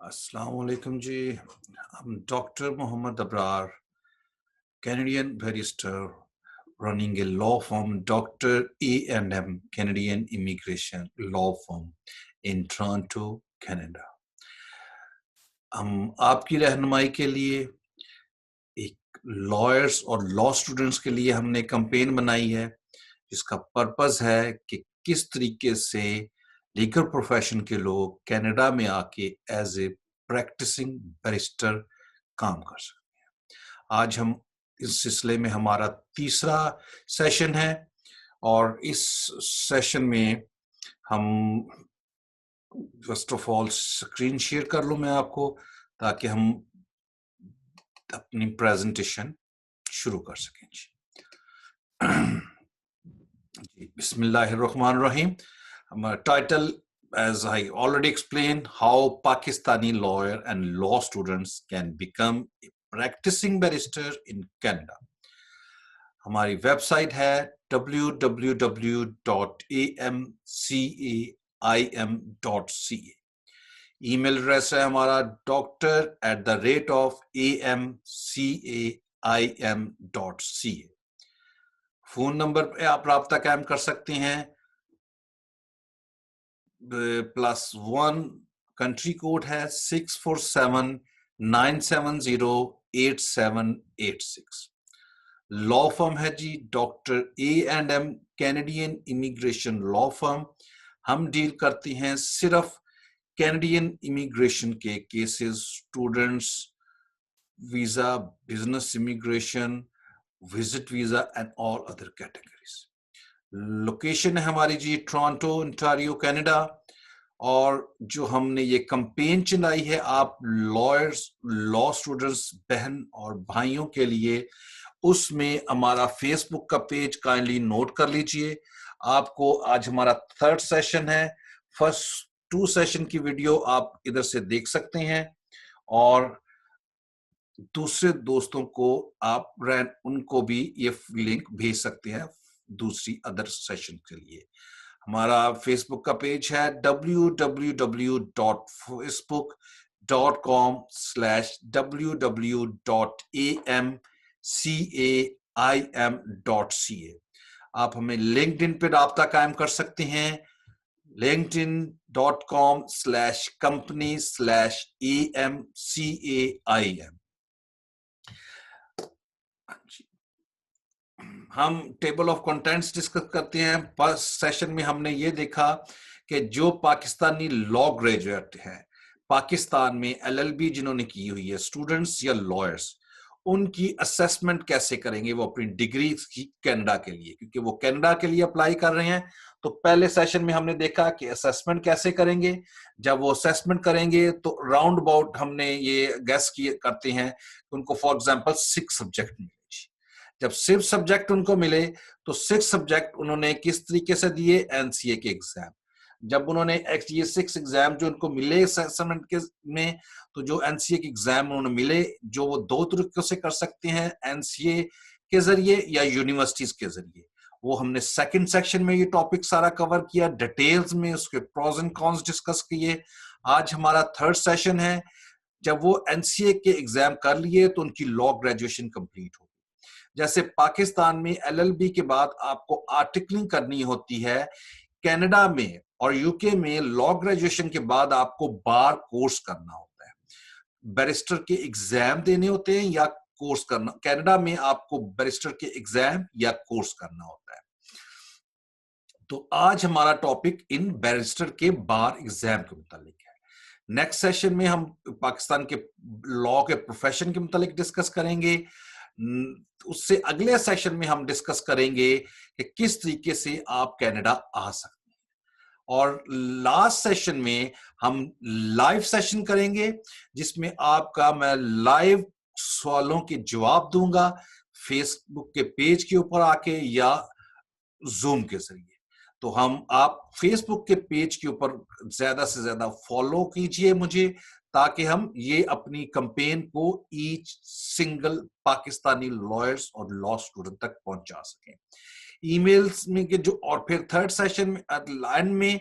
Assalamu alaikum ji. I'm Dr. Muhammad Abrar, Canadian barrister running a law firm, Dr. A&M Canadian Immigration Law Firm in Toronto, Canada. हम आपकी रहनुमाई के लिए एक lawyers और law students के लिए हमने कैंपेन बनाई है जिसका पर्पस है कि किस तरीके से लीगल प्रोफेशन के लोग कनाडा में आके एज ए प्रैक्टिसिंग बैरिस्टर काम कर सकते हैं। आज हम इस सिलसिले में हमारा तीसरा सेशन है और इस सेशन में हम first of all screen share कर लूं मैं आपको ताकि हम अपनी प्रेजेंटेशन शुरू कर सकें। जी बिस्मिल्लाहिर्रहमानिर्रहीम। हमारा title, as I already explained, how Pakistani lawyer and law students can become a practicing barrister in Canada. हमारी वेबसाइट है www.amcaim.ca। ईमेल एड्रेस है हमारा doctor@amcaim.ca। फोन नंबर पे आप राब्ता कायम कर सकते हैं +1, कंट्री कोड है 647-970-8786। लॉ फर्म है जी doctor A&M Canadian immigration law firm. हम डील करते हैं सिर्फ कैनेडियन इमिग्रेशन के cases, students visa, business immigration, visit visa and all other categories. Location है हमारी जी टोरंटो, ओंटारियो, कनाडा। और जो हमने ये कैंपेन चलाई है आप लॉयर्स, लॉ स्टूडेंट्स, बहन और भाइयों के लिए, उसमें हमारा फेसबुक का पेज काइंडली नोट कर लीजिए। आपको आज हमारा थर्ड सेशन है। फर्स्ट 2 सेशन की वीडियो आप इधर से देख सकते हैं और दूसरे दोस्तों को आप उनको भी ये लिंक भेज सकते हैं दूसरी अदर सेशन के लिए। हमारा फेसबुक का पेज है www.facebook.com/www.amcaim.ca। आप हमें लिंक्डइन पे राब्ता कायम कर सकते हैं linkedin.com/company/amcaim। हम टेबल ऑफ कंटेंट्स डिस्कस करते हैं। फर्स्ट सेशन में हमने ये देखा कि जो पाकिस्तानी लॉ ग्रेजुएट हैं, पाकिस्तान में LLB जिन्होंने की हुई है, स्टूडेंट्स या लॉयर्स, उनकी असेसमेंट कैसे करेंगे वो अपनी डिग्री की कनाडा के लिए, क्योंकि वो कनाडा के लिए अप्लाई कर रहे हैं। तो पहले सेशन में हमने देखा कि असेसमेंट कैसे करेंगे। जब वो असेसमेंट करेंगे तो राउंड अबाउट हमने ये गैस किए करते हैं कि उनको फॉर एग्जांपल 6 सब्जेक्ट मिले। जब 6 सब्जेक्ट उनको मिले तो 6 सब्जेक्ट उन्होंने किस तरीके से दिए, एनसीए के एग्जाम। जब उन्होंने ये 6 एग्जाम जो उनको मिले असेसमेंट के में, तो जो एनसीए के एग्जाम उन्होंने मिले, जो वो 2 तरीकों से कर सकते हैं, एनसीए के जरिए या यूनिवर्सिटीज के जरिए। वो हमने सेकंड सेक्शन में ये टॉपिक सारा कवर किया, डिटेल्स में उसके प्रोज एंड कॉन्स डिस्कस किए। आज हमारा थर्ड सेशन है। जब वो एनसीए के एग्जाम कर लिए तो उनकी लॉ ग्रेजुएशन कंप्लीट हो। जैसे पाकिस्तान में LLB के बाद आपको आर्टिकलिंग करनी होती है, कनाडा में और यूके में लॉ ग्रेजुएशन के बाद आपको बार कोर्स करना होता है, बैरिस्टर के एग्जाम देने होते हैं या कोर्स करना। कनाडा में आपको बैरिस्टर के एग्जाम या कोर्स करना होता है। तो आज हमारा टॉपिक इन बैरिस्टर के बार एग्जाम के मुतालिक है। नेक्स्ट सेशन में हम पाकिस्तान के लॉ के प्रोफेशन के मुतालिक डिस्कस करेंगे। उससे अगले सेशन में हम डिस्कस करेंगे कि किस तरीके से आप कनाडा आ सकते हैं। और लास्ट सेशन में हम लाइव सेशन करेंगे जिसमें आपका मैं लाइव सवालों के जवाब दूंगा फेसबुक के पेज के ऊपर आके या जूम के जरिए। तो आप फेसबुक के पेज के ऊपर ज्यादा से ज्यादा फॉलो कीजिए मुझे, ताकि हम ये अपनी कैंपेन को ईच सिंगल पाकिस्तानी लॉयर्स और लॉ स्टूडेंट तक पहुंचा सकें। ईमेल्स में के जो, और फिर थर्ड सेशन में लाइन में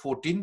14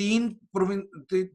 3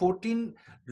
14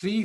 3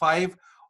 5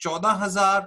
14,000،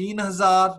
3,000،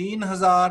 3,000،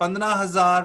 15,000،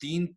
3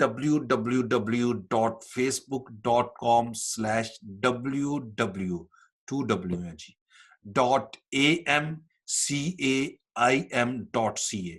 www.facebook.com/www.amcaim.ca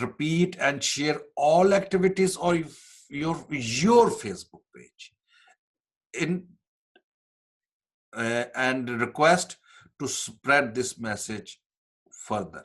Repeat and share all activities or your Facebook page and request to spread this message further.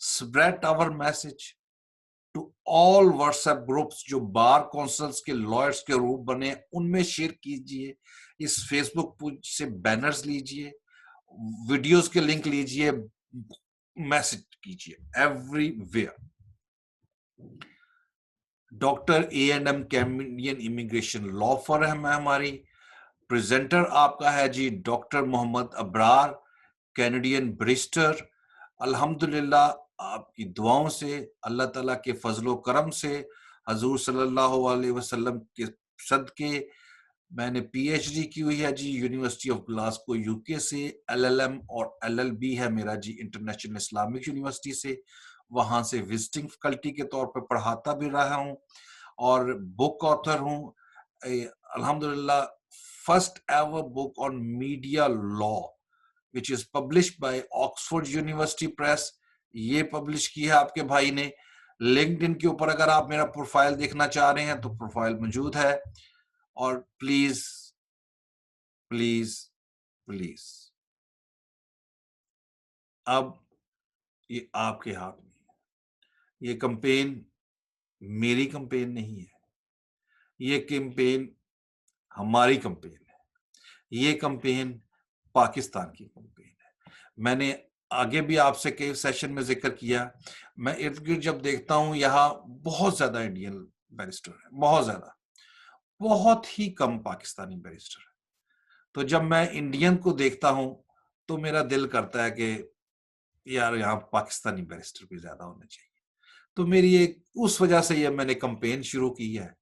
spread our message to all WhatsApp groups जो बार काउंसिल्स के लॉयर्स के ग्रुप बने उनमें share कीजिए, इस Facebook page से banners लीजिए, videos के लिंक लीजिए, मैसेज कीजिए everywhere. Doctor A&M Canadian immigration law firm है हमारी, प्रेजेंटर आपका है जी doctor Mohammad Abrar, Canadian barrister. अल्हम्दुलिल्लाह आपकी दुआओं से, अल्लाह ताला के फजलो करम से, हजूर सल्लल्लाहु अलैहि वसल्लम के सदके मैंने PhD की हुई है जी यूनिवर्सिटी ऑफ ग्लासगो यूके से, LLM और LLB है मेरा जी इंटरनेशनल इस्लामिक यूनिवर्सिटी से, वहां से विजिटिंग फैकल्टी के तौर पर पढ़ाता भी रहा हूँ और बुक ऑथर हूँ। अल्हम्दुलिल्लाह first ever book on media law which is published by Oxford University Press, ये पब्लिश की है आपके भाई ने। लिंक्डइन के ऊपर अगर आप मेरा प्रोफाइल देखना चाह रहे हैं तो प्रोफाइल मौजूद है। और प्लीज प्लीज प्लीज अब ये आपके हाथ में है। ये कैंपेन मेरी कैंपेन नहीं है, ये कैंपेन हमारी कैंपेन है, ये कैंपेन पाकिस्तान की कैंपेन है। मैंने आगे भी आपसे कई सेशन में जिक्र किया, मैं इर्द गिर्द जब देखता हूं यहाँ बहुत ज्यादा इंडियन बैरिस्टर है, बहुत ज्यादा, बहुत ही कम पाकिस्तानी बैरिस्टर है। तो जब मैं इंडियन को देखता हूं तो मेरा दिल करता है कि यार यहाँ पाकिस्तानी बैरिस्टर भी ज्यादा होने चाहिए। तो मेरी एक उस वजह से ये मैंने कैंपेन शुरू की है,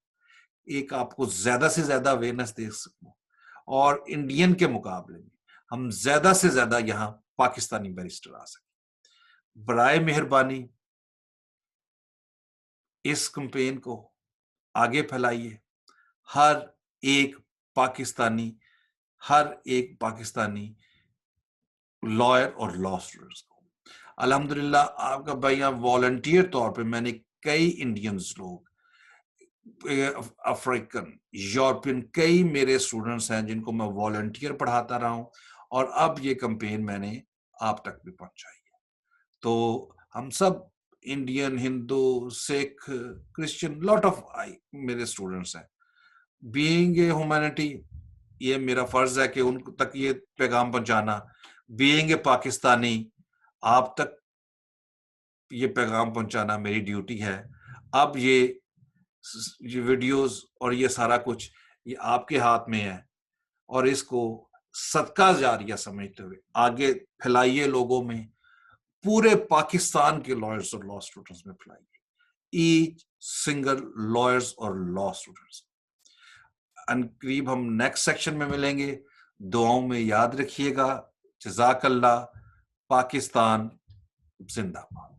एक आपको ज्यादा से ज्यादा अवेयरनेस दे सकूं और इंडियन के मुकाबले में हम ज्यादा से ज्यादा यहाँ पाकिस्तानी बैरिस्टर आ सके। बराए मेहरबानी इस कैंपेन को आगे फैलाइए। हर एक पाकिस्तानी लॉयर और लॉ स्टूडेंट्स को, अल्हम्दुलिल्लाह आपका भाई यहाँ वॉलंटियर तौर पे मैंने कई इंडियंस लोग, अफ्रीकन, यूरोपियन, कई मेरे स्टूडेंट्स हैं जिनको मैं वॉलंटियर पढ़ाता रहा हूं और अब ये कैंपेन मैंने आप तक भी पहुंचाई है। तो हम सब Indian, Hindu, Sikh, Christian, lot of मेरे स्टूडेंट्स हैं। बीइंग ए ह्यूमैनिटी, ये मेरा फर्ज है कि उन तक ये पैगाम पहुंचाना। बीइंग ए पाकिस्तानी, आप तक ये पैगाम पहुंचाना मेरी ड्यूटी है। अब ये वीडियोस और ये सारा कुछ ये आपके हाथ में है और इसको सदका जारिया समझते हुए आगे फैलाइए लोगों में, पूरे पाकिस्तान के लॉयर्स और लॉ स्टूडेंट्स में फैलाइए, ईच सिंगल लॉयर्स और लॉ स्टूडेंट्स। अनकरीब हम नेक्स्ट सेक्शन में मिलेंगे, दुआओं में याद रखिएगा। जज़ाकल्लाह। पाकिस्तान जिंदाबाद।